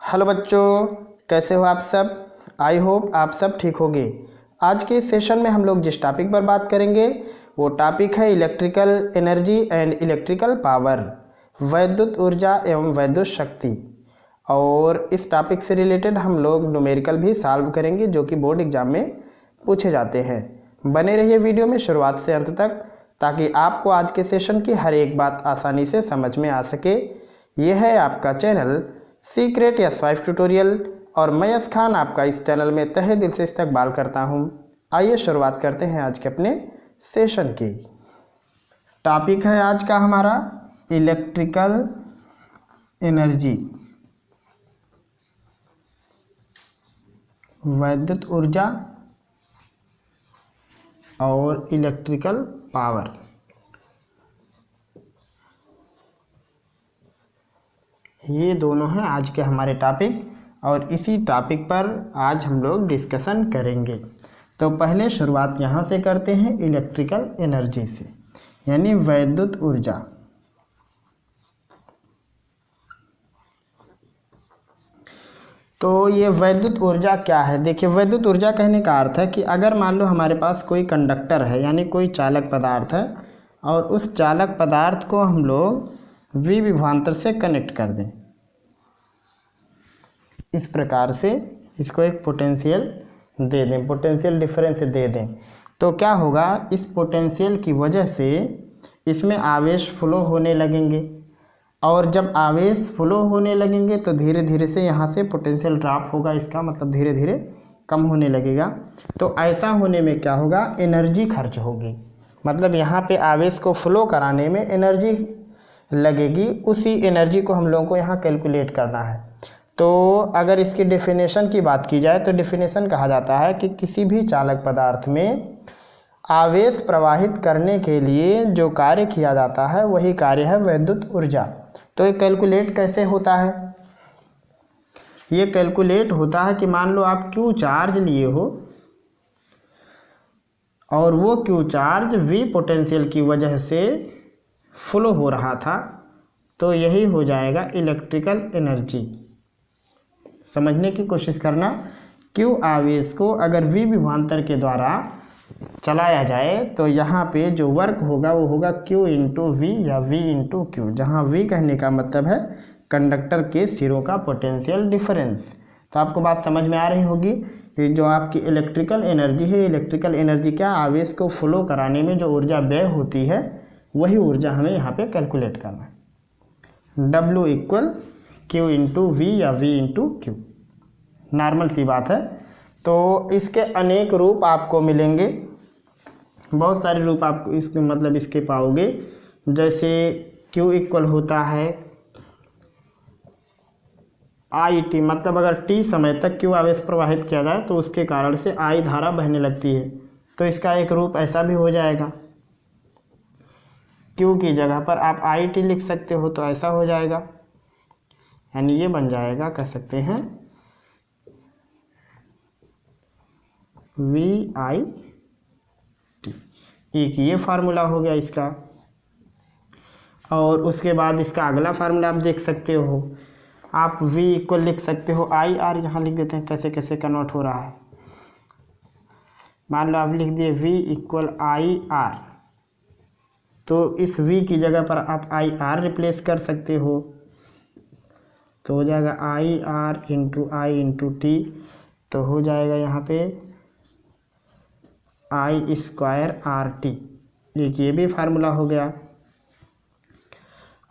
Hello बच्चों, कैसे हो आप सब। आई होप आप सब ठीक होंगे। आज के इस सेशन में हम लोग जिस टॉपिक पर बात करेंगे वो टॉपिक है electrical energy and electrical power, वैद्युत ऊर्जा एवं वैद्युत शक्ति। और इस टॉपिक से रिलेटेड हम लोग न्यूमेरिकल भी सॉल्व करेंगे जो कि बोर्ड एग्जाम में पूछे जाते हैं। बने रहिए वीडियो में शुरुआत से अंत तक ताकि आपको आज के सेशन की हर एक बात आसानी से समझ में आ सके। यह है आपका चैनल सीक्रेट S5 ट्यूटोरियल और मैं यश खान आपका इस चैनल में तहे दिल से इस्तकबाल करता हूं। आइए शुरुआत करते हैं आज के अपने सेशन की। टॉपिक है आज का हमारा इलेक्ट्रिकल एनर्जी, वैद्युत ऊर्जा और इलेक्ट्रिकल पावर। ये दोनों हैं आज के हमारे टॉपिक और इसी टॉपिक पर आज हम लोग डिस्कशन करेंगे। तो पहले शुरुआत यहाँ से करते हैं इलेक्ट्रिकल एनर्जी से, यानी वैद्युत ऊर्जा। तो ये वैद्युत ऊर्जा क्या है? देखिए, वैद्युत ऊर्जा कहने का अर्थ है कि अगर मान लो हमारे पास कोई कंडक्टर है, यानी कोई चालक पदार्थ है, और उस चालक पदार्थ को हम लोग V विभवांतर से कनेक्ट कर दें, इस प्रकार से इसको एक पोटेंशियल दे दें, पोटेंशियल डिफरेंस दे दें, तो क्या होगा, इस पोटेंशियल की वजह से इसमें आवेश फ्लो होने लगेंगे। और जब आवेश फ्लो होने लगेंगे तो धीरे धीरे से यहाँ से पोटेंशियल ड्रॉप होगा, इसका मतलब धीरे धीरे कम होने लगेगा। तो ऐसा होने में क्या होगा, एनर्जी खर्च होगी, मतलब यहाँ पे आवेश को फ्लो कराने में एनर्जी लगेगी। उसी एनर्जी को हम लोगों को यहाँ कैलकुलेट करना है। तो अगर इसकी डेफिनेशन की बात की जाए तो डेफिनेशन कहा जाता है कि किसी भी चालक पदार्थ में आवेश प्रवाहित करने के लिए जो कार्य किया जाता है वही कार्य है वैद्युत ऊर्जा। तो ये कैलकुलेट कैसे होता है? ये कैलकुलेट होता है कि मान लो आप Q चार्ज लिए हो और वो Q चार्ज V पोटेंशियल की वजह से फ्लो हो रहा था, तो यही हो जाएगा इलेक्ट्रिकल एनर्जी। समझने की कोशिश करना, Q आवेश को अगर V विभवांतर के द्वारा चलाया जाए तो यहाँ पे जो वर्क होगा वो होगा Q इंटू V या V इंटू Q, जहाँ V कहने का मतलब है कंडक्टर के सिरों का पोटेंशियल डिफरेंस। तो आपको बात समझ में आ रही होगी। ये जो आपकी इलेक्ट्रिकल एनर्जी है, इलेक्ट्रिकल एनर्जी क्या, आवेश को फ्लो कराने में जो ऊर्जा व्यय होती है वही ऊर्जा हमें यहाँ पे कैलकुलेट करना है। W equal Q into V या V इंटू Q, नॉर्मल सी बात है। तो इसके अनेक रूप आपको मिलेंगे, बहुत सारे रूप आप इसके मतलब इसके पाओगे। जैसे Q इक्वल होता है IT, मतलब अगर T समय तक Q आवेश प्रवाहित किया जाए तो उसके कारण से I धारा बहने लगती है, तो इसका एक रूप ऐसा भी हो जाएगा। Q की जगह पर आप IT लिख सकते हो, तो ऐसा हो जाएगा, यानी ये बन जाएगा, कह सकते हैं VIT। एक ये फार्मूला हो गया इसका। और उसके बाद इसका अगला फार्मूला आप देख सकते हो, आप V इक्वल लिख सकते हो IR, यहाँ लिख देते हैं कैसे कैसे कन्वर्ट हो रहा है। मान लो आप लिख दिए V इक्वल IR, तो इस V की जगह पर आप IR रिप्लेस कर सकते हो, तो हो जाएगा IR into I into T, तो हो जाएगा यहाँ पे I स्क्वायर RT। एक ये भी फार्मूला हो गया।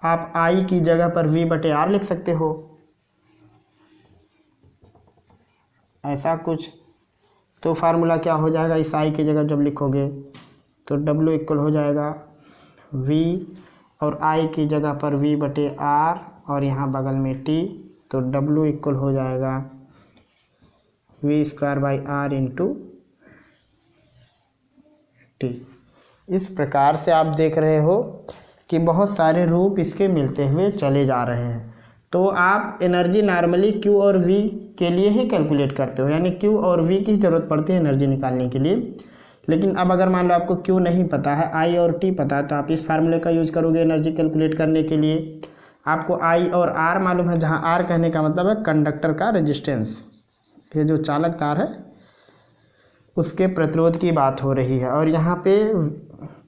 आप I की जगह पर V बटे R लिख सकते हो, ऐसा कुछ। तो फार्मूला क्या हो जाएगा, इस I की जगह जब लिखोगे तो W इक्वल हो जाएगा V और I की जगह पर V बटे R और यहाँ बगल में T, तो W इक्वल हो जाएगा V square by R into T। इस प्रकार से आप देख रहे हो कि बहुत सारे रूप इसके मिलते हुए चले जा रहे हैं। तो आप एनर्जी नॉर्मली Q और V के लिए ही कैलकुलेट करते हो, यानी Q और V की ज़रूरत पड़ती है एनर्जी निकालने के लिए। लेकिन अब अगर मान लो आपको Q नहीं पता है, I और T पता है, तो आप इस फार्मूले का यूज करोगे एनर्जी कैलकुलेट करने के लिए। आपको आई और आर मालूम है, जहाँ आर कहने का मतलब है कंडक्टर का रेजिस्टेंस, ये जो चालक तार है उसके प्रतिरोध की बात हो रही है। और यहाँ पे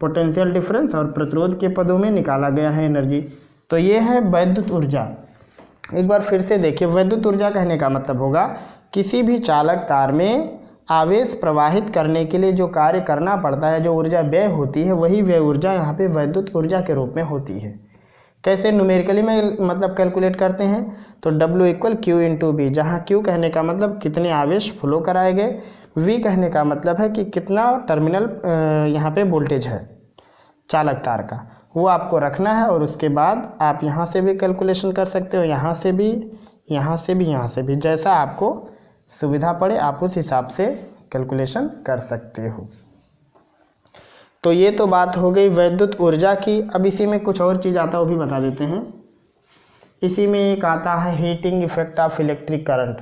पोटेंशियल डिफरेंस और प्रतिरोध के पदों में निकाला गया है एनर्जी। तो ये है वैद्युत ऊर्जा। एक बार फिर से देखिए, वैद्युत ऊर्जा कहने का मतलब होगा किसी भी चालक तार में आवेश प्रवाहित करने के लिए जो कार्य करना पड़ता है, जो ऊर्जा व्यय होती है, वही व्यय ऊर्जा यहाँ पे वैद्युत ऊर्जा के रूप में होती है। कैसे न्यूमेरिकली में मतलब कैलकुलेट करते हैं, तो W equal Q into B, जहाँ Q कहने का मतलब कितने आवेश फ्लो कराए गए, V कहने का मतलब है कि कितना टर्मिनल यहाँ पे वोल्टेज है चालक तार का, वो आपको रखना है। और उसके बाद आप यहाँ से भी कैलकुलेशन कर सकते हो, यहाँ से भी, यहाँ से भी, यहाँ से भी, जैसा आपको सुविधा पड़े आप उस हिसाब से कैलकुलेशन कर सकते हो। तो ये तो बात हो गई वैद्युत ऊर्जा की। अब इसी में कुछ और चीज़ आता है, वो भी बता देते हैं। इसी में एक आता है heating effect of electric current,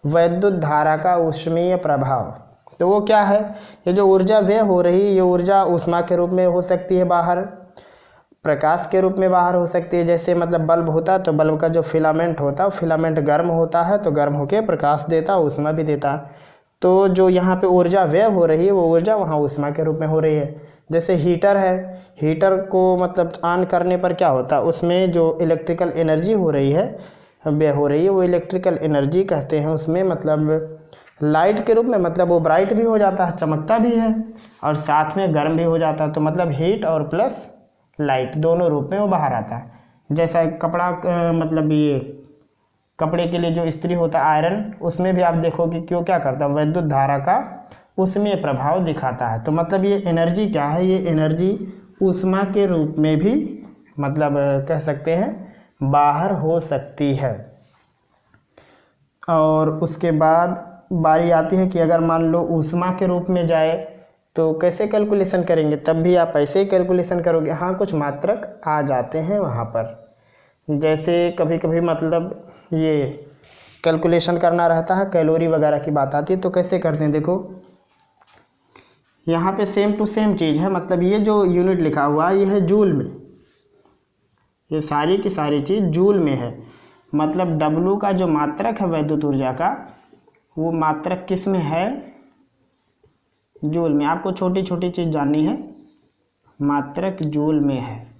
वैद्युत धारा का ऊष्मीय प्रभाव। तो वो क्या है, ये जो ऊर्जा व्यय हो रही है, ये ऊर्जा ऊष्मा के रूप में हो सकती है बाहर, प्रकाश के रूप में बाहर हो सकती है। जैसे मतलब बल्ब होता है तो बल्ब का जो फिलामेंट होता है, फिलामेंट गर्म होता है तो गर्म होकर प्रकाश देता है, ऊष्मा भी देता है। तो जो यहाँ पे ऊर्जा व्यय हो रही है वो ऊर्जा वहाँ ऊष्मा के रूप में हो रही है। जैसे हीटर है, हीटर को मतलब ऑन करने पर क्या होता है, उसमें जो इलेक्ट्रिकल एनर्जी हो रही है, व्यय हो रही है, वो इलेक्ट्रिकल एनर्जी कहते हैं उसमें, मतलब लाइट के रूप में, मतलब वो ब्राइट भी हो जाता है, चमकता भी है, और साथ में गर्म भी हो जाता है। तो मतलब हीट और प्लस लाइट दोनों रूप में वो बाहर आता है। जैसा कपड़ा मतलब ये कपड़े के लिए जो इस्त्री होता है आयरन, उसमें भी आप देखोगे क्यों क्या करता है, वैद्युत धारा का उसमें प्रभाव दिखाता है। तो मतलब ये एनर्जी क्या है, ये एनर्जी ऊष्मा के रूप में भी मतलब कह सकते हैं बाहर हो सकती है। और उसके बाद बारी आती है कि अगर मान लो ऊष्मा के रूप में जाए तो कैसे कैलकुलेशन करेंगे, तब भी आप ऐसे ही कैलकुलेशन करोगे। हाँ, कुछ मात्रक आ जाते हैं वहाँ पर, जैसे कभी कभी मतलब ये कैलकुलेशन करना रहता है, कैलोरी वगैरह की बात आती है, तो कैसे करते हैं। देखो यहाँ पे सेम टू सेम चीज़ है, मतलब ये जो यूनिट लिखा हुआ है ये है जूल में, ये सारी की सारी चीज़ जूल में है। मतलब W का जो मात्रक है वैद्युत ऊर्जा का, वो मात्रक किस में है, जूल में। आपको छोटी छोटी चीज़ जाननी है, मात्रक जूल में है।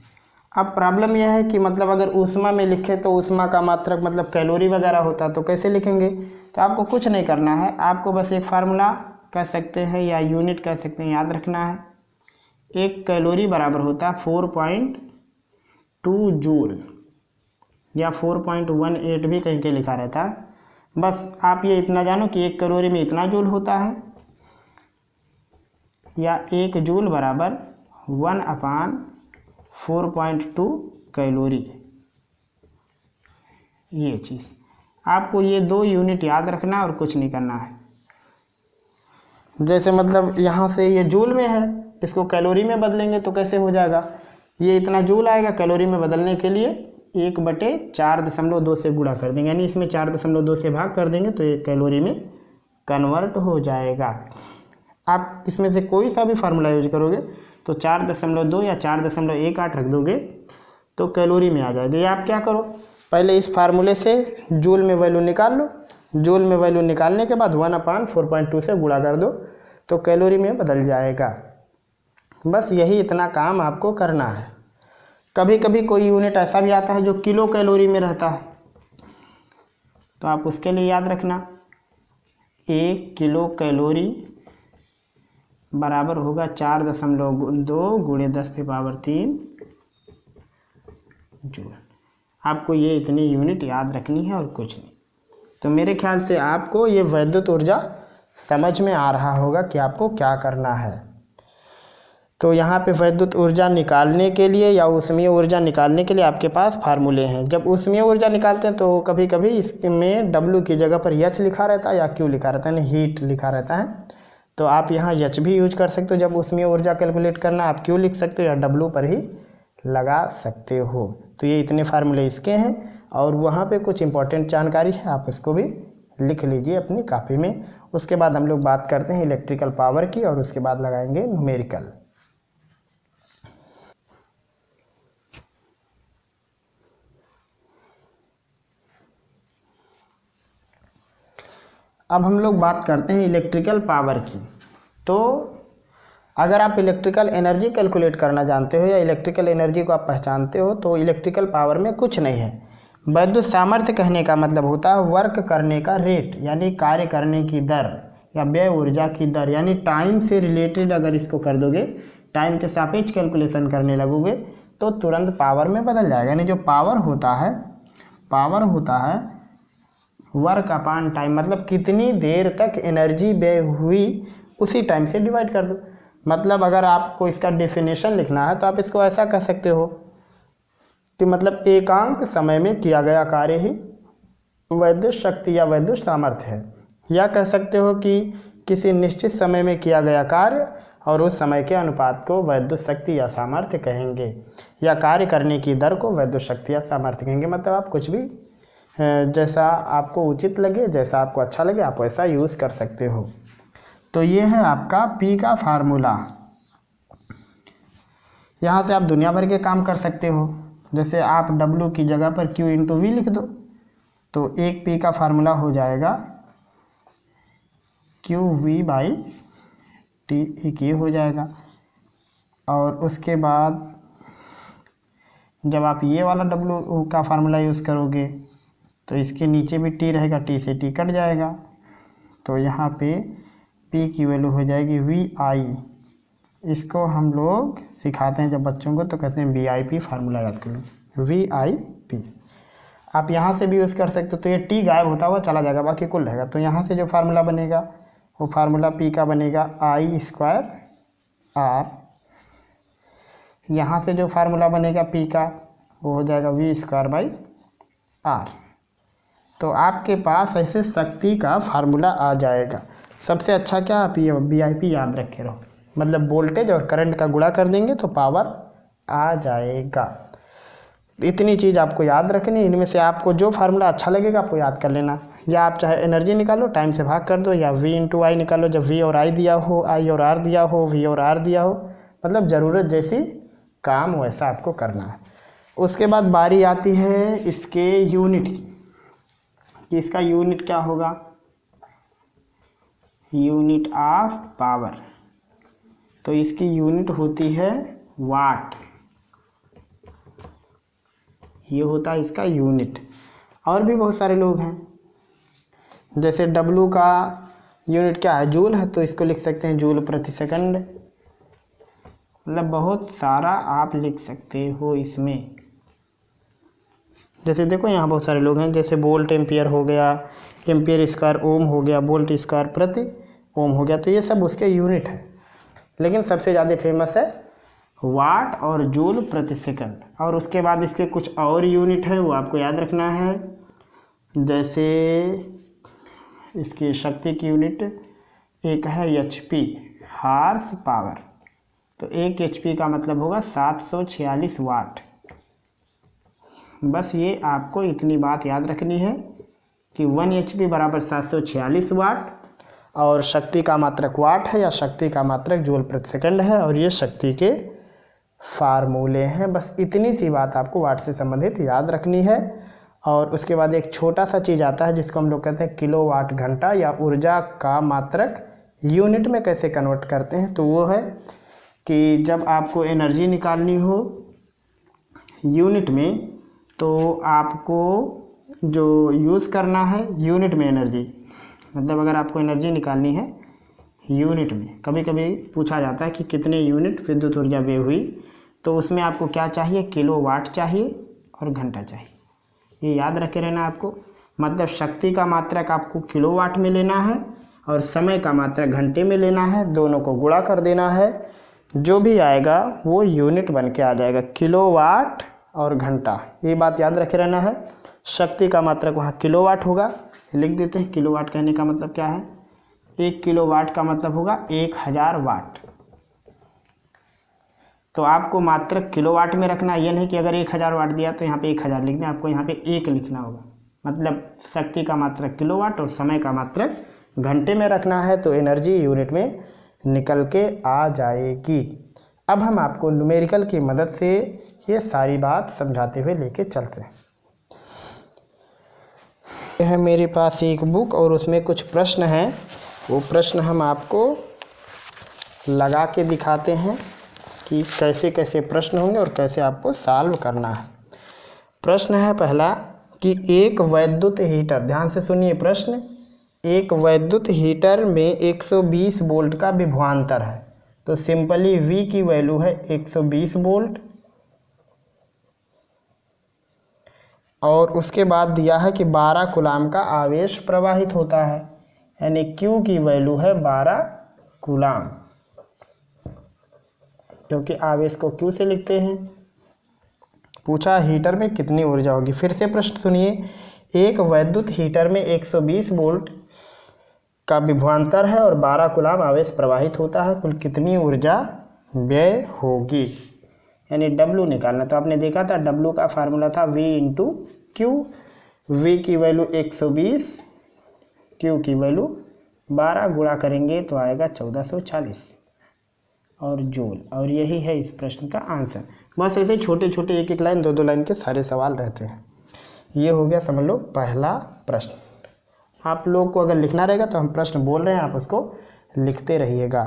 अब प्रॉब्लम यह है कि मतलब अगर ऊष्मा में लिखे तो ऊष्मा का मात्रक मतलब कैलोरी वगैरह होता, तो कैसे लिखेंगे। तो आपको कुछ नहीं करना है, आपको बस एक फार्मूला कह सकते हैं या यूनिट कह सकते हैं याद रखना है। एक कैलोरी बराबर होता है 4.2 जूल या 4.18 भी कहीं के लिखा रहता है। बस आप ये इतना जानो कि एक कैलोरी में इतना जूल होता है, या एक जूल बराबर 1/4.2 कैलोरी। ये चीज़ आपको ये दो यूनिट याद रखना है और कुछ नहीं करना है। जैसे मतलब यहाँ से ये जूल में है, इसको कैलोरी में बदलेंगे तो कैसे हो जाएगा, ये इतना जूल आएगा, कैलोरी में बदलने के लिए 1/4.2 से गुणा कर देंगे, यानी इसमें 4.2 से भाग कर देंगे तो ये कैलोरी में कन्वर्ट हो जाएगा। आप इसमें से कोई सा भी फार्मूला यूज करोगे तो 4.2 या 4.18 रख दोगे तो कैलोरी में आ जाएगा। ये आप क्या करो, पहले इस फार्मूले से जूल में वैल्यू निकाल लो, जूल में वैल्यू निकालने के बाद 1/4.2 से गुणा कर दो तो कैलोरी में बदल जाएगा। बस यही इतना काम आपको करना है। कभी कभी कोई यूनिट ऐसा भी आता है जो किलो कैलोरी में रहता है, तो आप उसके लिए याद रखना 1 किलो कैलोरी बराबर होगा 4.2 गुणे 10⁻³ जूल। आपको ये इतनी यूनिट याद रखनी है और कुछ नहीं। तो मेरे ख्याल से आपको ये वैद्युत ऊर्जा समझ में आ रहा होगा कि आपको क्या करना है। तो यहाँ पे वैद्युत ऊर्जा निकालने के लिए या ऊष्मीय ऊर्जा निकालने के लिए आपके पास फार्मूले हैं। जब ऊष्मीय ऊर्जा निकालते हैं तो कभी कभी इसमें W की जगह पर H लिखा रहता है या Q लिखा रहता है, यानी हीट लिखा रहता है, तो आप यहाँ H भी यूज कर सकते हो। जब ऊष्मीय ऊर्जा कैलकुलेट करना आप Q लिख सकते हो या W पर ही लगा सकते हो। तो ये इतने फार्मूले इसके हैं, और वहाँ पे कुछ इंपॉर्टेंट जानकारी है, आप इसको भी लिख लीजिए अपनी कॉपी में। उसके बाद हम लोग बात करते हैं इलेक्ट्रिकल पावर की, और उसके बाद लगाएंगे न्यूमेरिकल। अब हम लोग बात करते हैं इलेक्ट्रिकल पावर की। तो अगर आप इलेक्ट्रिकल एनर्जी कैलकुलेट करना जानते हो या इलेक्ट्रिकल एनर्जी को आप पहचानते हो तो इलेक्ट्रिकल पावर में कुछ नहीं है। विद्युत सामर्थ्य कहने का मतलब होता है वर्क करने का रेट, यानी कार्य करने की दर या व्यय ऊर्जा की दर, यानी टाइम से रिलेटेड अगर इसको कर दोगे, टाइम के सापेक्ष कैलकुलेशन करने लगोगे तो तुरंत पावर में बदल जाएगा। यानी जो पावर होता है वर्क अपान टाइम, मतलब कितनी देर तक एनर्जी व्यय हुई उसी टाइम से डिवाइड कर दो। मतलब अगर आपको इसका डेफिनेशन लिखना है तो आप इसको ऐसा कह सकते हो कि मतलब एकांक समय में किया गया कार्य ही विद्युत शक्ति या विद्युत सामर्थ्य है। या कह सकते हो कि किसी निश्चित समय में किया गया कार्य और उस समय के अनुपात को विद्युत शक्ति या सामर्थ्य कहेंगे, या कार्य करने की दर को विद्युत शक्ति या सामर्थ्य कहेंगे। मतलब आप कुछ भी जैसा आपको उचित लगे, जैसा आपको अच्छा लगे, आप वैसा यूज़ कर सकते हो। तो ये है आपका P का फार्मूला। यहाँ से आप दुनिया भर के काम कर सकते हो। जैसे आप W की जगह पर Q इंटू V लिख दो तो एक P का फार्मूला हो जाएगा QV/T, एक ये हो जाएगा। और उसके बाद जब आप ये वाला W का फार्मूला यूज़ करोगे तो इसके नीचे भी T रहेगा, T से T कट जाएगा, तो यहाँ पे P की वैल्यू हो जाएगी VI। इसको हम लोग सिखाते हैं जब बच्चों को तो कहते हैं VIP फार्मूला याद कर लो, VIP। आप यहाँ से भी यूज़ कर सकते हो। तो ये T गायब होता हुआ चला जाएगा, बाकी कुल रहेगा। तो यहाँ से जो फार्मूला बनेगा वो फार्मूला P का बनेगा I²R। यहाँ से जो फार्मूला बनेगा P का वो हो जाएगा V²/R। तो आपके पास ऐसे शक्ति का फार्मूला आ जाएगा। सबसे अच्छा क्या, आप ये VIP याद रखे रहो, मतलब वोल्टेज और करंट का गुणा कर देंगे तो पावर आ जाएगा। इतनी चीज़ आपको याद रखनी। इनमें से आपको जो फार्मूला अच्छा लगेगा आपको याद कर लेना। या आप चाहे एनर्जी निकालो, टाइम से भाग कर दो, या V इंटू आई निकालो जब V और I दिया हो, I और R दिया हो, V और R दिया हो, मतलब ज़रूरत जैसी काम वैसा आपको करना है। उसके बाद बारी आती है इसके यूनिट की, कि इसका यूनिट क्या होगा, यूनिट ऑफ पावर। तो इसकी यूनिट होती है वाट, ये होता है इसका यूनिट। और भी बहुत सारे लोग हैं, जैसे W का यूनिट क्या है, जूल है, तो इसको लिख सकते हैं जूल प्रति सेकंड। मतलब बहुत सारा आप लिख सकते हो इसमें। जैसे देखो यहाँ बहुत सारे लोग हैं, जैसे वोल्ट एम्पियर हो गया, एम्पियर स्क्वायर ओम हो गया, वोल्ट स्क्वायर प्रति ओम हो गया, तो ये सब उसके यूनिट है। लेकिन सबसे ज़्यादा फेमस है वाट और जूल प्रति सेकंड। और उसके बाद इसके कुछ और यूनिट है, वो आपको याद रखना है। जैसे इसकी शक्ति की यूनिट एक है HP, हार्स पावर। तो 1 HP का मतलब होगा 746 वाट। बस ये आपको इतनी बात याद रखनी है कि 1 HP बराबर 746 वाट, और शक्ति का मात्रक वाट है या शक्ति का मात्रक जूल प्रति सेकंड है, और ये शक्ति के फार्मूले हैं। बस इतनी सी बात आपको वाट से संबंधित याद रखनी है। और उसके बाद एक छोटा सा चीज़ आता है जिसको हम लोग कहते हैं किलोवाट घंटा, या ऊर्जा का मात्रक यूनिट में कैसे कन्वर्ट करते हैं। तो वो है कि जब आपको एनर्जी निकालनी हो यूनिट में, तो आपको जो यूज़ करना है यूनिट में एनर्जी, मतलब अगर आपको एनर्जी निकालनी है यूनिट में, कभी कभी पूछा जाता है कि कितने यूनिट विद्युत ऊर्जा व्यय हुई, तो उसमें आपको क्या चाहिए, किलोवाट चाहिए और घंटा चाहिए। ये याद रखे रहना आपको। मतलब शक्ति का मात्रक आपको किलोवाट में लेना है और समय का मात्रक घंटे में लेना है, दोनों को गुणा कर देना है, जो भी आएगा वो यूनिट बन के आ जाएगा, किलोवाट और घंटा। ये बात याद रखे रहना है। शक्ति का मात्रक वहाँ किलोवाट होगा, लिख देते हैं। किलोवाट कहने का मतलब क्या है, 1 किलोवाट का मतलब होगा 1000 वाट। तो आपको मात्रक किलोवाट में रखना, ये नहीं कि अगर 1000 वाट दिया तो यहाँ पे 1000 लिखना है, आपको यहाँ पे 1 लिखना होगा। मतलब शक्ति का मात्रक किलोवाट और समय का मात्रक घंटे में रखना है, तो एनर्जी यूनिट में निकल के आ जाएगी। अब हम आपको न्यूमेरिकल की मदद से ये सारी बात समझाते हुए लेके चलते हैं। ये है मेरे पास एक बुक और उसमें कुछ प्रश्न हैं, वो प्रश्न हम आपको लगा के दिखाते हैं कि कैसे कैसे प्रश्न होंगे और कैसे आपको सॉल्व करना है। प्रश्न है पहला कि एक वैद्युत हीटर, ध्यान से सुनिए प्रश्न, एक वैद्युत हीटर में 120 वोल्ट का विभवांतर है। तो सिंपली V की वैल्यू है 120 वोल्ट और उसके बाद दिया है कि 12 कूलाम का आवेश प्रवाहित होता है, यानी Q की वैल्यू है 12 कूलाम, क्योंकि आवेश को Q से लिखते हैं। पूछा हीटर में कितनी ऊर्जा होगी। फिर से प्रश्न सुनिए, एक वैद्युत हीटर में 120 वोल्ट का विभवांतर है और 12 कूलाम आवेश प्रवाहित होता है, कुल कितनी ऊर्जा व्यय होगी, यानी W निकालना। तो आपने देखा था W का फार्मूला था V इंटू Q, V की वैल्यू 120, Q की वैल्यू 12, गुणा करेंगे तो आएगा 1440 और जूल, और यही है इस प्रश्न का आंसर। बस ऐसे छोटे छोटे एक एक लाइन दो दो लाइन के सारे सवाल रहते हैं। ये हो गया समझ लो पहला प्रश्न। आप लोग को अगर लिखना रहेगा तो हम प्रश्न बोल रहे हैं, आप उसको लिखते रहिएगा।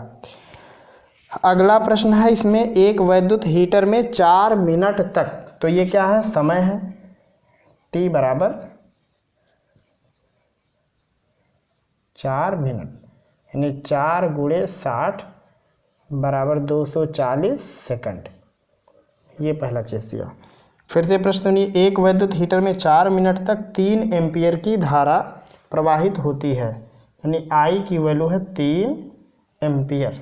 अगला प्रश्न है, इसमें एक वैद्युत हीटर में 4 मिनट तक, तो ये क्या है, समय है, T बराबर 4 मिनट, यानी 4 गुणे 60 बराबर 240 सेकंड। ये पहला चीज दिया। फिर से प्रश्न सुनिए, एक वैद्युत हीटर में 4 मिनट तक 3 एम्पियर की धारा प्रवाहित होती है, यानी I की वैल्यू है 3 एम्पियर।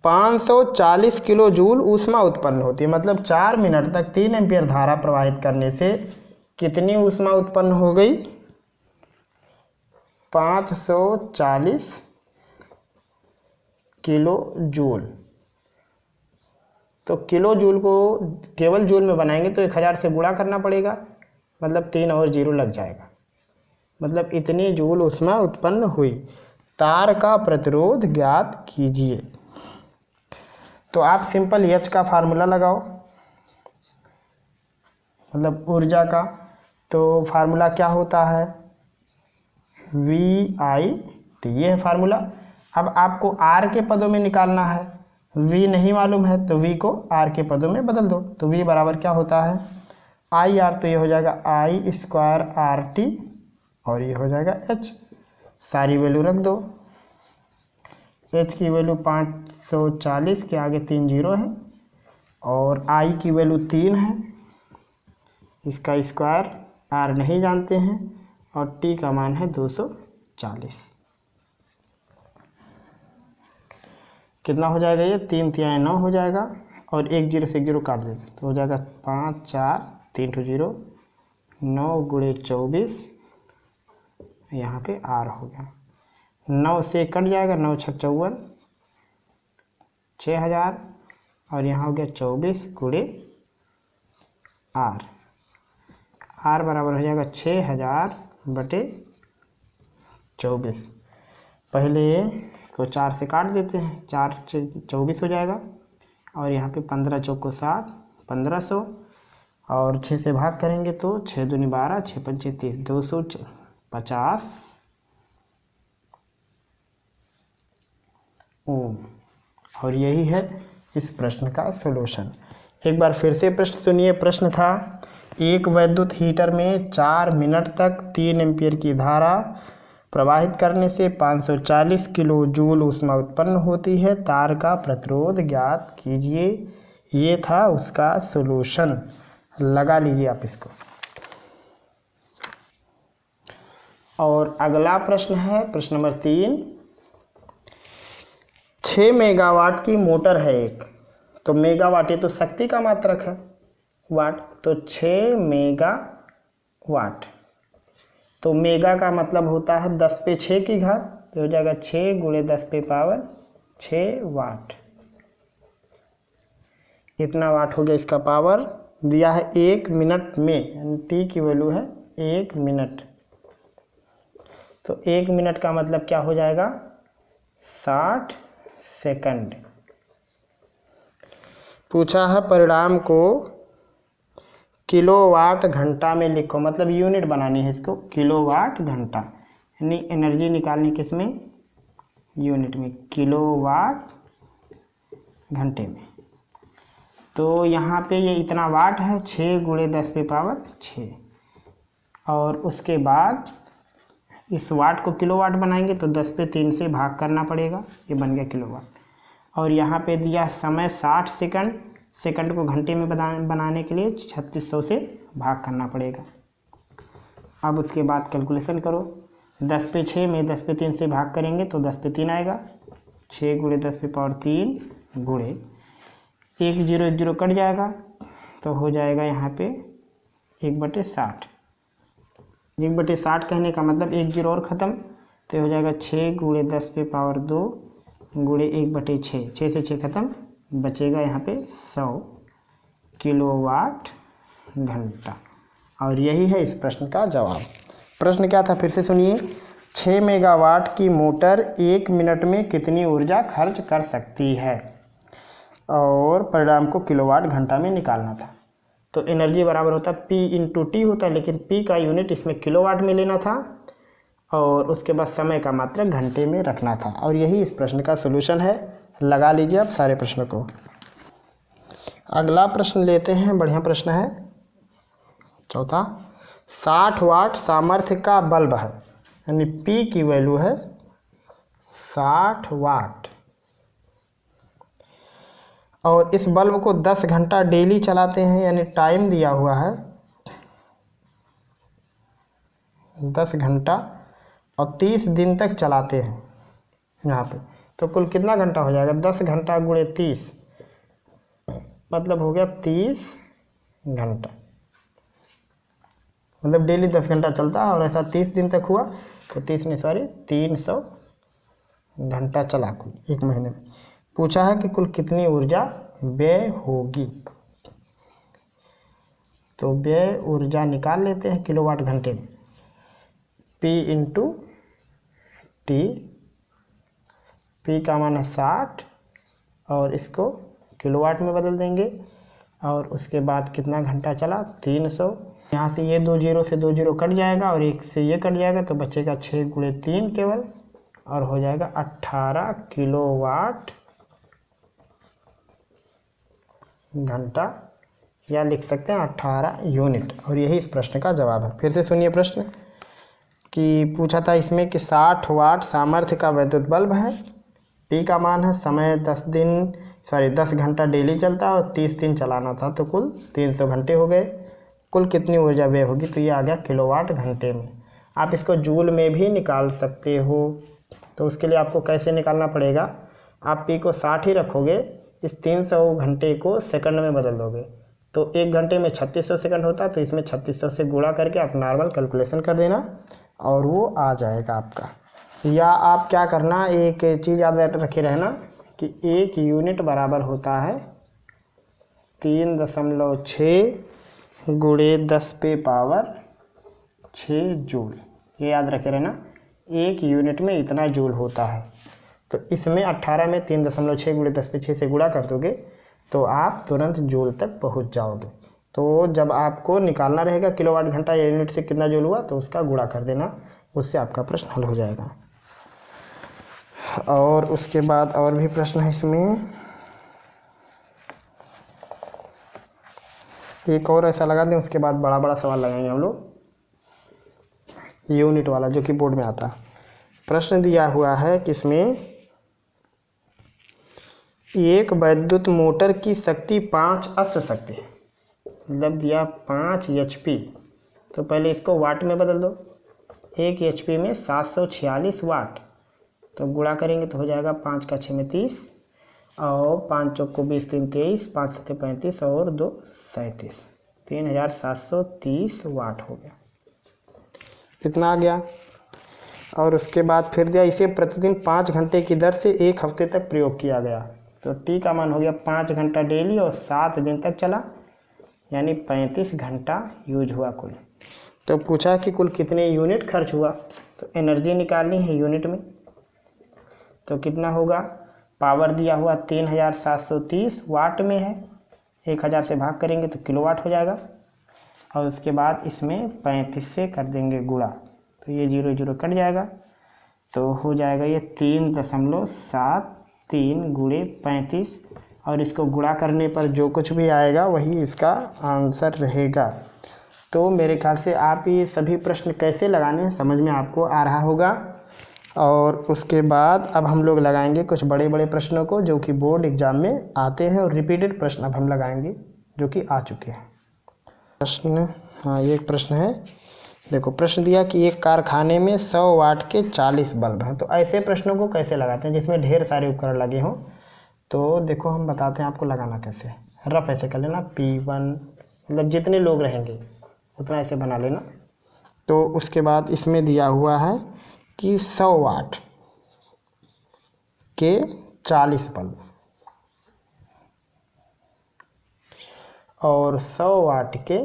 540 किलो जूल ऊष्मा उत्पन्न होती है, मतलब 4 मिनट तक 3 एम्पियर धारा प्रवाहित करने से कितनी ऊष्मा उत्पन्न हो गई, 540 किलो जूल। तो किलो जूल को केवल जूल में बनाएंगे तो 1000 से गुणा करना पड़ेगा, मतलब 3 और 0 लग जाएगा, मतलब इतनी जूल ऊष्मा उत्पन्न हुई। तार का प्रतिरोध ज्ञात कीजिए। तो आप सिंपल H का फार्मूला लगाओ, मतलब ऊर्जा का। तो फार्मूला क्या होता है, VIT, ये है फार्मूला। अब आपको R के पदों में निकालना है, V नहीं मालूम है तो V को R के पदों में बदल दो। तो V बराबर क्या होता है, IR, तो ये हो जाएगा I स्क्वायर RT और ये हो जाएगा H। सारी वैल्यू रख दो। H की वैल्यू 540 के आगे 3 0 है और I की वैल्यू 3 है, इसका स्क्वायर R नहीं जानते हैं और T का मान है 240। कितना हो जाएगा, ये 3 3 9 हो जाएगा और 1 0 से 0 काट देते तो हो जाएगा 5 4 3 0, 9 गुणे 24, यहाँ पे R हो गया, 9 से कट जाएगा, 9 6 54, 6000 और यहाँ हो गया 24 गुणे R। R बराबर हो जाएगा 6000 बटे 24। पहले इसको 4 से काट देते हैं, 4 24 हो जाएगा और यहाँ पे 15 चौको 60, 1500 और 6 से भाग करेंगे तो 6 दूनी 12, 6 पंचे 30, 250 ओम। और यही है इस प्रश्न का सॉल्यूशन। एक बार फिर से प्रश्न सुनिए। प्रश्न था, एक वैद्युत हीटर में 4 मिनट तक 3 एम्पियर की धारा प्रवाहित करने से 540 किलो जूल ऊष्मा उत्पन्न होती है, तार का प्रतिरोध ज्ञात कीजिए। ये था उसका सॉल्यूशन, लगा लीजिए आप इसको। और अगला प्रश्न है प्रश्न नंबर 3। 6 मेगावाट की मोटर है एक, तो मेगावाट ये तो शक्ति का मात्रक है, वाट, तो 6 मेगावाट, तो मेगा का मतलब होता है 10 पे 6 की घात, तो हो जाएगा 6 गुणे 10 पे पावर 6 वाट। इतना वाट हो गया इसका पावर। दिया है 1 मिनट में, यानी T की वैल्यू है 1 मिनट, तो 1 मिनट का मतलब क्या हो जाएगा, 60 सेकंड। पूछा है परिणाम को किलोवाट घंटा में लिखो, मतलब यूनिट बनानी है इसको, किलोवाट घंटा, यानी एनर्जी निकालनी किस में, यूनिट में, किलोवाट घंटे में। तो यहाँ पे ये इतना वाट है, 6 गुणे 10 पे पावर 6, और उसके बाद इस वाट को किलोवाट बनाएंगे तो 10 पे 3 से भाग करना पड़ेगा, ये बन गया किलोवाट। और यहाँ पे दिया समय 60 सेकंड, सेकंड को घंटे में बनाने के लिए 3600 से भाग करना पड़ेगा। अब उसके बाद कैलकुलेशन करो, 10 पे 6 में 10 पे 3 से भाग करेंगे तो 10 पे 3 आएगा, 6 गुणे 10 पे पावर 3 गुणे 1 0 कट जाएगा तो हो जाएगा यहाँ पे 1/60। 1/60 कहने का मतलब 1 0 और ख़त्म, तो हो जाएगा 6 गुणे 10 पे पावर 2 गुणे 1/6, 6 से 6 ख़त्म, बचेगा यहाँ पे 100 किलोवाट घंटा। और यही है इस प्रश्न का जवाब। प्रश्न क्या था फिर से सुनिए, 6 मेगावाट की मोटर 1 मिनट में कितनी ऊर्जा खर्च कर सकती है, और परिणाम को किलोवाट घंटा में निकालना था। तो एनर्जी बराबर होता है P/T होता है, लेकिन P का यूनिट इसमें किलोवाट में लेना था, और उसके बाद समय का मात्रक घंटे में रखना था। और यही इस प्रश्न का सलूशन है। लगा लीजिए आप सारे प्रश्नों को। अगला प्रश्न लेते हैं, बढ़िया प्रश्न है चौथा। 60 वाट सामर्थ्य का बल्ब है, यानी P की वैल्यू है 60 वाट, और इस बल्ब को 10 घंटा डेली चलाते हैं, यानी टाइम दिया हुआ है 10 घंटा, और 30 दिन तक चलाते हैं यहाँ पे। तो कुल कितना घंटा हो जाएगा, 10 घंटा गुणे 30, मतलब हो गया 30 घंटा, मतलब डेली 10 घंटा चलता है, और ऐसा 30 दिन तक हुआ तो 300 घंटा चला कुल 1 महीने में। पूछा है कि कुल कितनी ऊर्जा व्यय होगी, तो व्यय ऊर्जा निकाल लेते हैं किलोवाट घंटे में। P/T, P का मान है 60, और इसको किलोवाट में बदल देंगे, और उसके बाद कितना घंटा चला, 300। यहाँ से ये 2 0 से 2 0 कट जाएगा, और 1 से ये कट जाएगा, तो बचेगा 6 गुणे 3 केवल, और हो जाएगा 18 किलोवाट घंटा, या लिख सकते हैं 18 यूनिट। और यही इस प्रश्न का जवाब है। फिर से सुनिए प्रश्न कि पूछा था इसमें कि 60 वाट सामर्थ्य का वैद्युत बल्ब है, P का मान है समय 10 घंटा डेली चलता है, और 30 दिन चलाना था, तो कुल 300 घंटे हो गए। कुल कितनी ऊर्जा व्यय होगी, तो ये आ गया किलोवाट घंटे में। आप इसको जूल में भी निकाल सकते हो, तो उसके लिए आपको कैसे निकालना पड़ेगा, आप P को 60 ही रखोगे, इस 300 घंटे को सेकंड में बदल दोगे, तो 1 घंटे में 3600 सेकंड होता है, तो इसमें 3600 से गुणा करके आप नॉर्मल कैलकुलेशन कर देना, और वो आ जाएगा आपका। या आप क्या करना, एक चीज़ याद रखे रहना कि 1 यूनिट बराबर होता है 3.6 गुणे 10 पे पावर 6 जूल। ये याद रखे रहना, 1 यूनिट में इतना जूल होता है। तो इसमें 18 में 3.6 गुणे 10 पे 6 से गुणा कर दोगे तो आप तुरंत जूल तक पहुंच जाओगे। तो जब आपको निकालना रहेगा किलोवाट घंटा या यूनिट से कितना जूल हुआ, तो उसका गुणा कर देना, उससे आपका प्रश्न हल हो जाएगा। और उसके बाद और भी प्रश्न है इसमें, एक और ऐसा लगा दें, उसके बाद बड़ा बड़ा सवाल लगाएंगे हम लोग, यूनिट वाला जो कि बोर्ड में आता है। प्रश्न दिया हुआ है कि इसमें एक वैद्युत मोटर की शक्ति 5 अश्व शक्ति है, मतलब दिया 5 HP, तो पहले इसको वाट में बदल दो। 1 HP में 746 वाट, तो गुणा करेंगे तो हो जाएगा 5 का 6 में 30, और 5 चौक को 20 3 23, 5 7 35, और 2 37, 3730 वाट हो गया, इतना आ गया। और उसके बाद फिर दिया इसे प्रतिदिन 5 घंटे की दर से 1 हफ्ते तक प्रयोग किया गया, तो T का मान हो गया 5 घंटा डेली, और 7 दिन तक चला, यानी 35 घंटा यूज हुआ कुल। तो पूछा कि कुल कितने यूनिट खर्च हुआ, तो एनर्जी निकालनी है यूनिट में, तो कितना होगा, पावर दिया हुआ 3730 वाट में है, 1000 से भाग करेंगे तो किलोवाट हो जाएगा, और उसके बाद इसमें 35 से कर देंगे गुणा, तो ये 0 0 कट जाएगा, तो हो जाएगा ये 3.73 गुणे 35, और इसको गुणा करने पर जो कुछ भी आएगा वही इसका आंसर रहेगा। तो मेरे ख्याल से आप ये सभी प्रश्न कैसे लगाने हैं समझ में आपको आ रहा होगा। और उसके बाद अब हम लोग लगाएंगे कुछ बड़े बड़े प्रश्नों को जो कि बोर्ड एग्जाम में आते हैं, और रिपीटेड प्रश्न अब हम लगाएंगे जो कि आ चुके हैं। प्रश्न, हाँ ये एक प्रश्न है, देखो प्रश्न दिया कि एक कारखाने में 100 वाट के 40 बल्ब हैं। तो ऐसे प्रश्नों को कैसे लगाते हैं जिसमें ढेर सारे उपकरण लगे हों। तो देखो हम बताते हैं आपको लगाना कैसे। रफ ऐसे कर लेना, P1 मतलब जितने लोग रहेंगे उतना ऐसे बना लेना। तो उसके बाद इसमें दिया हुआ है कि 100 वाट के 40 बल्ब और 100 वाट के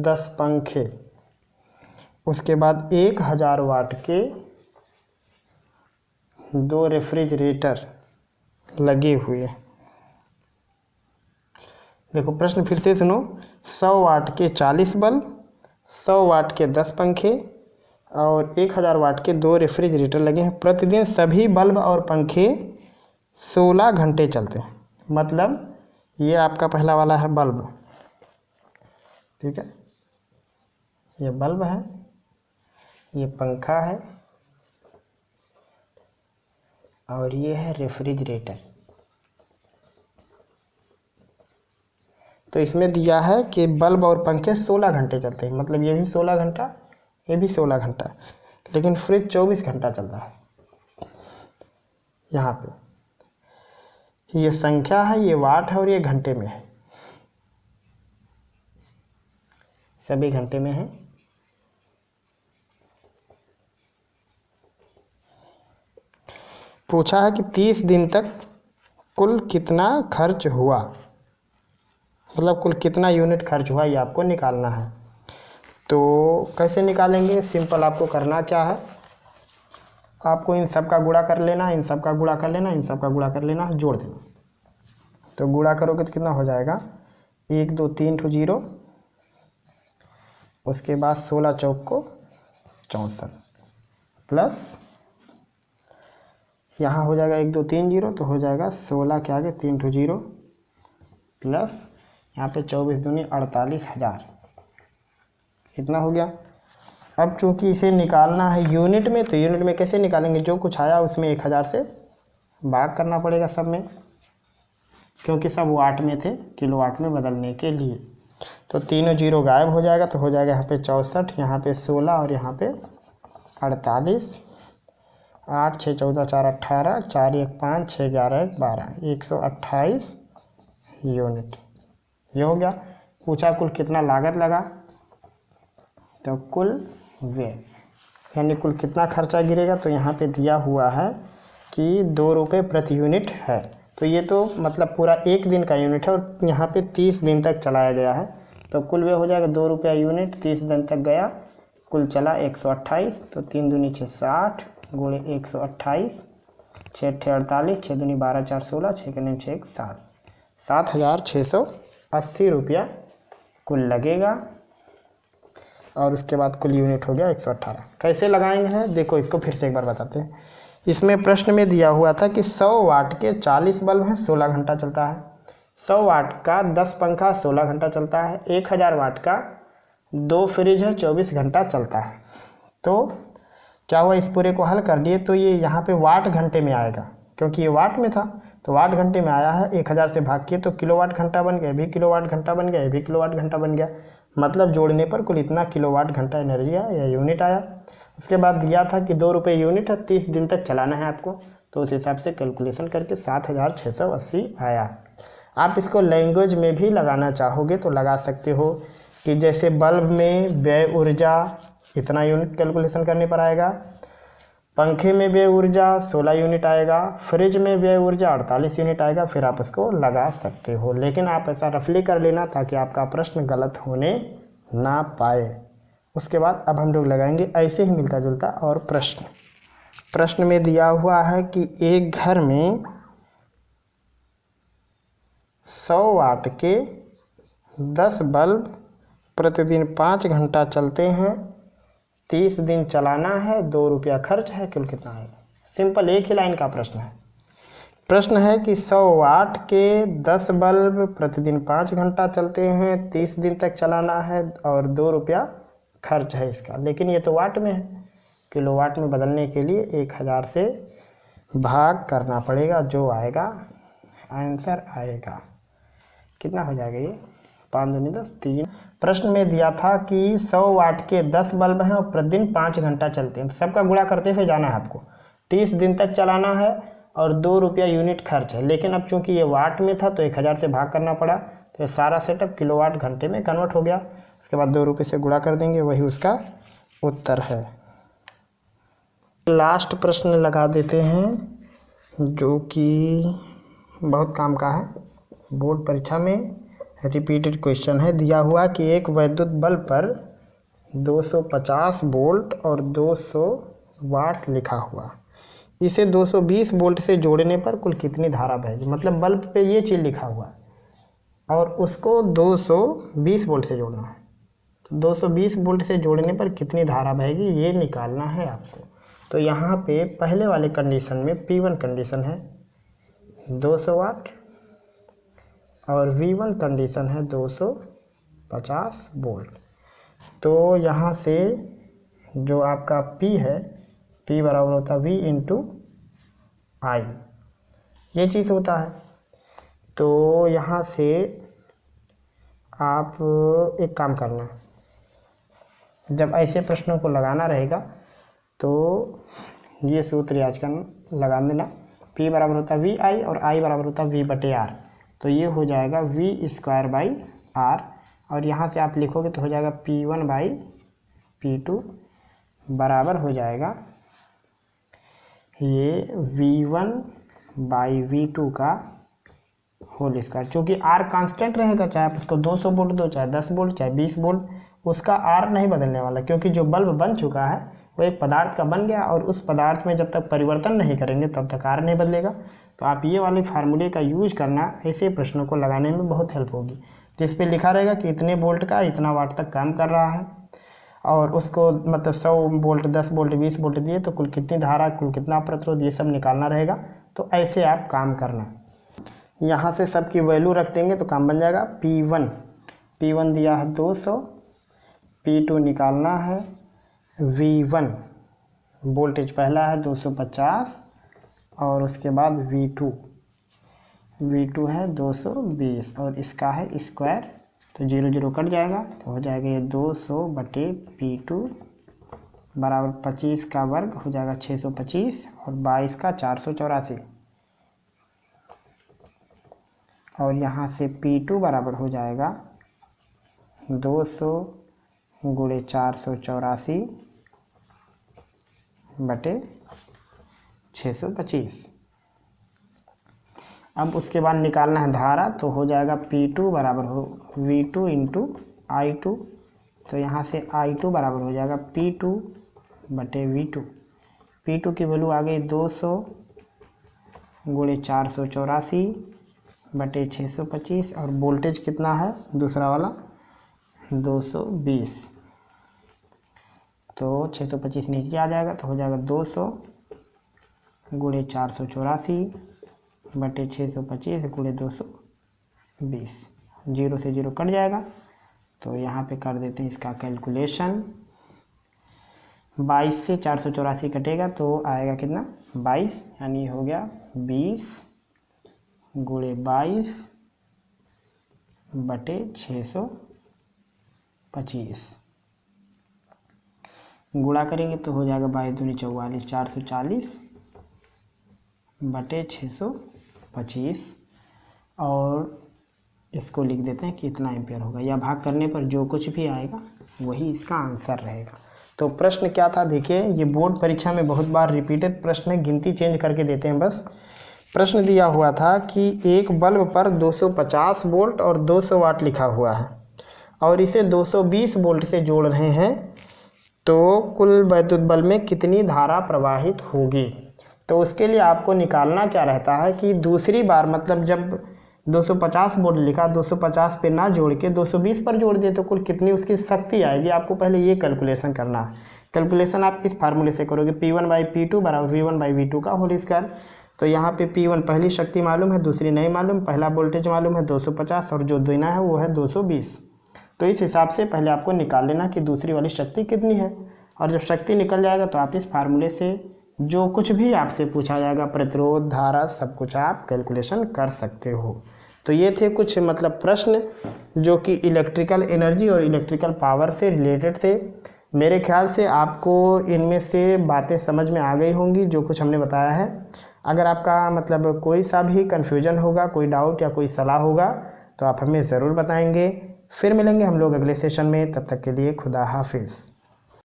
10 पंखे, उसके बाद 1000 वाट के 2 रेफ्रिजरेटर लगे हुए। देखो प्रश्न फिर से सुनो, 100 वाट के 40 बल्ब, 100 वाट के 10 पंखे और 1000 वाट के 2 रेफ्रिजरेटर लगे हैं। प्रतिदिन सभी बल्ब और पंखे 16 घंटे चलते हैं। मतलब ये आपका पहला वाला है बल्ब, ठीक है, ये बल्ब है, ये पंखा है और ये है रेफ्रिजरेटर। तो इसमें दिया है कि बल्ब और पंखे 16 घंटे चलते हैं, मतलब ये भी 16 घंटा, ये भी 16 घंटा, लेकिन फ्रिज 24 घंटा चल रहा है। यहाँ पे ये संख्या है, ये वाट है और ये घंटे में है, सभी घंटे में है। पूछा है कि 30 दिन तक कुल कितना खर्च हुआ, मतलब कुल कितना यूनिट खर्च हुआ ये आपको निकालना है। तो कैसे निकालेंगे, सिंपल आपको करना क्या है, आपको इन सब का गुणा कर लेना, इन सब का गुणा कर लेना, इन सब का गुणा कर लेना, जोड़ देना। तो गुणा करोगे तो कितना हो जाएगा, 1 2 3 ठो 0, उसके बाद 16 चौक को 64 प्लस यहाँ हो जाएगा 1 2 3 0, तो हो जाएगा 16 के आगे 3 ठो 0 प्लस यहाँ पे 24 दूनी 48,000, इतना हो गया। अब चूंकि इसे निकालना है यूनिट में, तो यूनिट में कैसे निकालेंगे, जो कुछ आया उसमें 1000 से भाग करना पड़ेगा सब में, क्योंकि सब वाट में थे, किलोवाट में बदलने के लिए। तो तीनों 0 गायब हो जाएगा, तो हो जाएगा यहाँ पे 64, यहाँ पे 16 और यहाँ पे 48, 8 6 14 4 18, 4 1 5 6 11 1 12, 128 यूनिट। ये हो गया। पूछा कुल कितना लागत लगा, तो कुल व्यय यानी कुल कितना खर्चा गिरेगा, तो यहाँ पे दिया हुआ है कि 2 रुपये प्रति यूनिट है। तो ये तो मतलब पूरा एक दिन का यूनिट है और यहाँ पे 30 दिन तक चलाया गया है, तो कुल व्यय हो जाएगा 2 रुपया यूनिट, 30 दिन तक गया, कुल चला 128, तो 3 दूनी 6 60 गुणे 128, 6 8 48, 6 दूनी 12 4 16, 6 के 9 6 7, 7,680 रुपया कुल लगेगा। और उसके बाद कुल यूनिट हो गया 118। कैसे लगाएंगे हैं देखो, इसको फिर से एक बार बताते हैं। इसमें प्रश्न में दिया हुआ था कि 100 वाट के 40 बल्ब हैं, 16 घंटा चलता है। 100 वाट का 10 पंखा 16 घंटा चलता है। 1000 वाट का 2 फ्रिज है, 24 घंटा चलता है। तो क्या हुआ, इस पूरे को हल कर दिए तो ये यहाँ पे वाट घंटे में आएगा, क्योंकि ये वाट में था तो वाट घंटे में आया है। 1000 से भाग किए तो किलोवाट घंटा बन गया, भी किलोवाट घंटा बन गया, भी किलोवाट घंटा बन गया, मतलब जोड़ने पर कुल इतना किलोवाट घंटा एनर्जी आया या यूनिट आया। उसके बाद दिया था कि 2 रुपये यूनिट है, 30 दिन तक चलाना है आपको, तो उस हिसाब से कैलकुलेशन करके 7,680 आया। आप इसको लैंग्वेज में भी लगाना चाहोगे तो लगा सकते हो कि जैसे बल्ब में व्यय ऊर्जा इतना यूनिट कैलकुलेशन करने पर आएगा, पंखे में व्यय ऊर्जा 16 यूनिट आएगा, फ्रिज में व्यय ऊर्जा 48 यूनिट आएगा, फिर आप उसको लगा सकते हो। लेकिन आप ऐसा रफली कर लेना ताकि आपका प्रश्न गलत होने ना पाए। उसके बाद अब हम लोग लगाएंगे ऐसे ही मिलता जुलता और प्रश्न में दिया हुआ है कि एक घर में 100 वाट के 10 बल्ब प्रतिदिन 5 घंटा चलते हैं, 30 दिन चलाना है, 2 रुपया खर्च है, कुल कितना आएगा? सिंपल एक ही लाइन का प्रश्न है। प्रश्न है कि 100 वाट के 10 बल्ब प्रतिदिन 5 घंटा चलते हैं, 30 दिन तक चलाना है और 2 रुपया खर्च है इसका। लेकिन ये तो वाट में है, किलोवाट में बदलने के लिए 1000 से भाग करना पड़ेगा, जो आएगा आंसर आएगा कितना हो जाएगा? ये 5 दूनी 10 3। प्रश्न में दिया था कि 100 वाट के 10 बल्ब हैं और प्रतिदिन 5 घंटा चलते हैं, तो सबका गुणा करते हुए जाना है आपको। 30 दिन तक चलाना है और 2 रुपया यूनिट खर्च है। लेकिन अब चूंकि ये वाट में था तो 1000 से भाग करना पड़ा, तो ये सारा सेटअप किलोवाट घंटे में कन्वर्ट हो गया। उसके बाद 2 रुपये से गुणा कर देंगे, वही उसका उत्तर है। लास्ट प्रश्न लगा देते हैं जो कि बहुत काम का है, बोर्ड परीक्षा में रिपीटेड क्वेश्चन है। दिया हुआ कि एक विद्युत बल्ब पर 250 वोल्ट और 200 वाट लिखा हुआ, इसे 220 वोल्ट से जोड़ने पर कुल कितनी धारा बहेगी? मतलब बल्ब पे ये चीज़ लिखा हुआ और उसको 220 वोल्ट से जोड़ना है, तो 220 वोल्ट से जोड़ने पर कितनी धारा बहेगी ये निकालना है आपको। तो यहाँ पे पहले वाले कंडीशन में P1 कंडीशन है 200 वाट और V1 कंडीशन है 250 वोल्ट। तो यहाँ से जो आपका P है, P बराबर होता है V इंटू आई, ये चीज़ होता है। तो यहाँ से आप एक काम करना, जब ऐसे प्रश्नों को लगाना रहेगा तो ये सूत्र याद करना, लगा देना। P बराबर होता है V आई और I बराबर होता है V बटे R, तो ये हो जाएगा V² बाई R, और यहाँ से आप लिखोगे तो हो जाएगा P1 बाई P2 बराबर हो जाएगा ये V1 बाई V2 का होल स्क्वायर। चूँकि R कांस्टेंट रहेगा, चाहे आप उसको 200 वोल्ट दो, चाहे 10 वोल्ट, चाहे 20 वोल्ट, उसका R नहीं बदलने वाला, क्योंकि जो बल्ब बन चुका है वो एक पदार्थ का बन गया और उस पदार्थ में जब तक परिवर्तन नहीं करेंगे तब तक R नहीं बदलेगा। तो आप ये वाले फार्मूले का यूज करना, ऐसे प्रश्नों को लगाने में बहुत हेल्प होगी, जिस पे लिखा रहेगा कि इतने वोल्ट का इतना वाट तक काम कर रहा है और उसको मतलब 100 वोल्ट 10 वोल्ट 20 वोल्ट दिए तो कुल कितनी धारा, कुल कितना प्रतिरोध, ये सब निकालना रहेगा। तो ऐसे आप काम करना, यहाँ से सब की वैल्यू रख देंगे तो काम बन जाएगा। P1 दिया है 200, P2 निकालना है, V1 वोल्टेज पहला है 250 और उसके बाद V2 है 220 और इसका है स्क्वायर, तो 0 0 कट जाएगा, तो हो जाएगा ये 200 बटे P2 बराबर 25 का वर्ग हो जाएगा 625 और 22 का 484, और यहाँ से P2 बराबर हो जाएगा 200 गुणे 484 बटे 625। अब उसके बाद निकालना है धारा, तो हो जाएगा P2 बराबर हो V2 इंटू I2, तो यहाँ से I2 बराबर हो जाएगा P2 बटे V2। P2 की वैल्यू आ गई 200 गुणे 484 बटे 625 और वोल्टेज कितना है दूसरा वाला 220, तो 625 नीचे आ जाएगा, तो हो जाएगा 200 गुणे 484 बटे 625 गुणे 220, 0 से 0 कट जाएगा, तो यहाँ पे कर देते हैं इसका कैलकुलेशन। 22 से 484 कटेगा तो आएगा कितना 22, यानी हो गया 20 गुणे 22 बटे 625, गुणा करेंगे तो हो जाएगा 22 दूनी 44, 440 बटे 625 और इसको लिख देते हैं कि इतना एम्पियर होगा, या भाग करने पर जो कुछ भी आएगा वही इसका आंसर रहेगा। तो प्रश्न क्या था देखिए, ये बोर्ड परीक्षा में बहुत बार रिपीटेड प्रश्न है, गिनती चेंज करके देते हैं बस। प्रश्न दिया हुआ था कि एक बल्ब पर 250 वोल्ट और 200 वाट लिखा हुआ है और इसे 220 वोल्ट से जोड़ रहे हैं, तो कुल वैद्युत बल्ब में कितनी धारा प्रवाहित होगी। तो उसके लिए आपको निकालना क्या रहता है कि दूसरी बार, मतलब जब 250 वोल्ट लिखा, 250 पे ना जोड़ के 220 पर जोड़ दे तो कुल कितनी उसकी शक्ति आएगी, आपको पहले ये कैलकुलेशन करना है। कैलकुलेशन आप इस फार्मूले से करोगे, P1/P2 बराबर V1/V2 का होल स्क्वायर। तो यहाँ पे P1 पहली शक्ति मालूम है, दूसरी नहीं मालूम, पहला वोल्टेज मालूम है 250 और जो देना है वो है 220। तो इस हिसाब से पहले आपको निकाल लेना कि दूसरी वाली शक्ति कितनी है, और जब शक्ति निकल जाएगा तो आप इस फार्मूले से जो कुछ भी आपसे पूछा जाएगा, प्रतिरोध, धारा, सब कुछ आप कैलकुलेशन कर सकते हो। तो ये थे कुछ मतलब प्रश्न जो कि इलेक्ट्रिकल एनर्जी और इलेक्ट्रिकल पावर से रिलेटेड थे। मेरे ख्याल से आपको इनमें से बातें समझ में आ गई होंगी जो कुछ हमने बताया है। अगर आपका मतलब कोई सा भी कन्फ्यूजन होगा, कोई डाउट या कोई सलाह होगा तो आप हमें ज़रूर बताएंगे। फिर मिलेंगे हम लोग अगले सेशन में, तब तक के लिए खुदा हाफिज़।